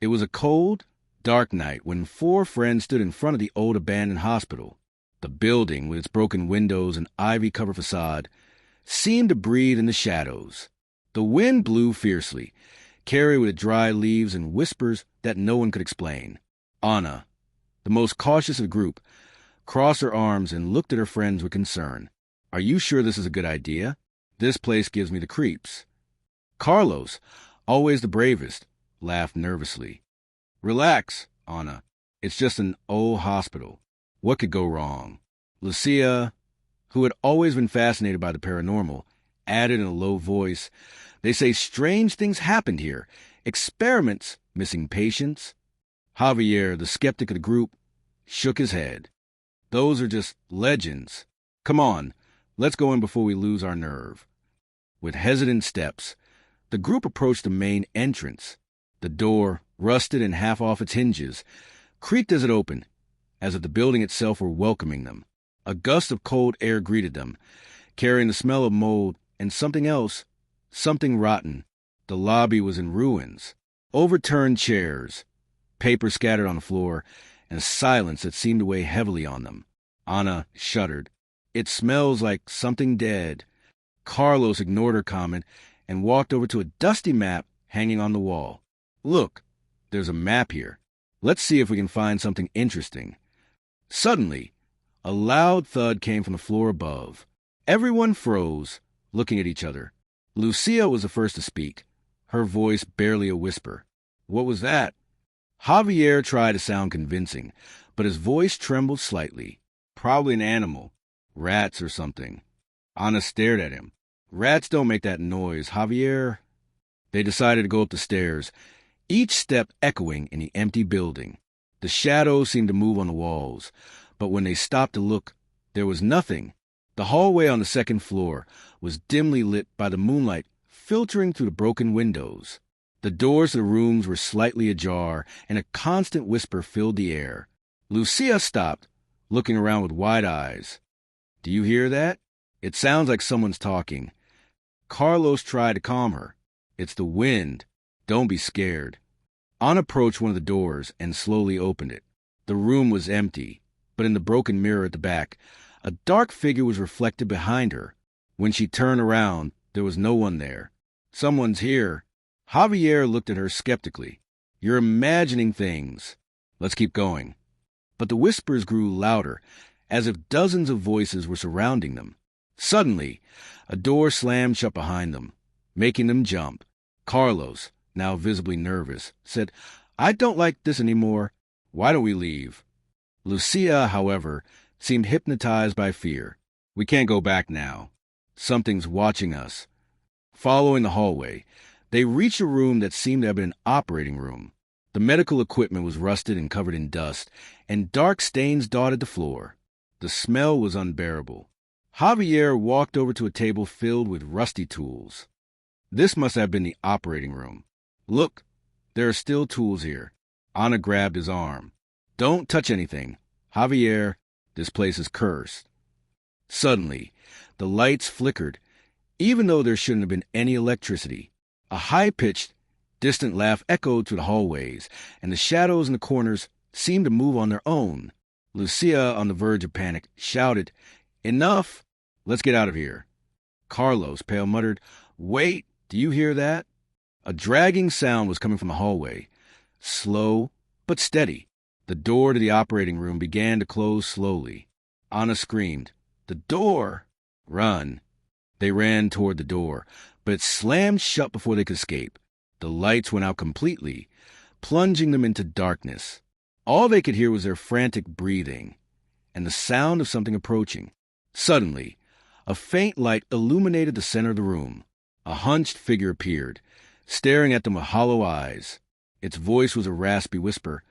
It was a cold, dark night when four friends stood in front of the old abandoned hospital. The building, with its broken windows and ivy-covered facade, seemed to breathe in the shadows. The wind blew fiercely, carried with dry leaves and whispers that no one could explain. Anna, the most cautious of the group, crossed her arms and looked at her friends with concern. "Are you sure this is a good idea? This place gives me the creeps." Carlos, always the bravest, laughed nervously. "Relax, Anna. It's just an old hospital. What could go wrong?" Lucia, who had always been fascinated by the paranormal, added in a low voice, "They say strange things happened here. Experiments, missing patients." Javier, the skeptic of the group, shook his head. "Those are just legends. Come on, let's go in before we lose our nerve." With hesitant steps, the group approached the main entrance. The door, rusted and half off its hinges, creaked as it opened, as if the building itself were welcoming them. A gust of cold air greeted them, carrying the smell of mold and something else, something rotten. The lobby was in ruins. Overturned chairs, paper scattered on the floor, and silence that seemed to weigh heavily on them. Anna shuddered. "It smells like something dead." Carlos ignored her comment and walked over to a dusty map hanging on the wall. "Look, there's a map here. Let's see if we can find something interesting." Suddenly, a loud thud came from the floor above. Everyone froze, looking at each other. Lucia was the first to speak, her voice barely a whisper. "What was that?" Javier tried to sound convincing, but his voice trembled slightly. "Probably an animal. Rats or something." Anna stared at him. "Rats don't make that noise, Javier." They decided to go up the stairs, each step echoing in the empty building. The shadows seemed to move on the walls, but when they stopped to look, there was nothing. The hallway on the second floor was dimly lit by the moonlight filtering through the broken windows. The doors to the rooms were slightly ajar, and a constant whisper filled the air. Lucia stopped, looking around with wide eyes. "Do you hear that? It sounds like someone's talking." Carlos tried to calm her. "It's the wind. Don't be scared." Anna approached one of the doors and slowly opened it. The room was empty, but in the broken mirror at the back, a dark figure was reflected behind her. When she turned around, there was no one there. "Someone's here." Javier looked at her skeptically. "You're imagining things. Let's keep going." But the whispers grew louder, as if dozens of voices were surrounding them. Suddenly, a door slammed shut behind them, making them jump. Carlos, now visibly nervous, said, "I don't like this anymore. Why don't we leave?" Lucia, however, seemed hypnotized by fear. "We can't go back now. Something's watching us." Following the hallway, they reached a room that seemed to have been an operating room. The medical equipment was rusted and covered in dust, and dark stains dotted the floor. The smell was unbearable. Javier walked over to a table filled with rusty tools. This must have been the operating room. "Look, there are still tools here." Anna grabbed his arm. "Don't touch anything. Javier, this place is cursed." Suddenly, the lights flickered, even though there shouldn't have been any electricity. A high-pitched, distant laugh echoed through the hallways, and the shadows in the corners seemed to move on their own. Lucia, on the verge of panic, shouted, "Enough! Let's get out of here." Carlos, pale, muttered, "Wait, do you hear that?" A dragging sound was coming from the hallway, slow but steady. The door to the operating room began to close slowly. Anna screamed, "The door!" "Run!" They ran toward the door, but it slammed shut before they could escape. The lights went out completely, plunging them into darkness. All they could hear was their frantic breathing and the sound of something approaching. Suddenly, a faint light illuminated the center of the room. A hunched figure appeared, staring at them with hollow eyes. Its voice was a raspy whisper.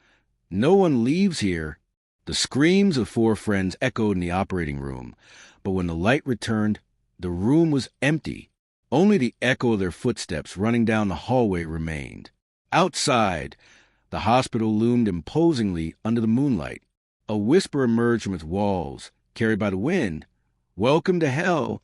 "No one leaves here." The screams of four friends echoed in the operating room, but when the light returned, the room was empty. Only the echo of their footsteps running down the hallway remained. Outside, the hospital loomed imposingly under the moonlight. A whisper emerged from its walls, carried by the wind. "Welcome to hell.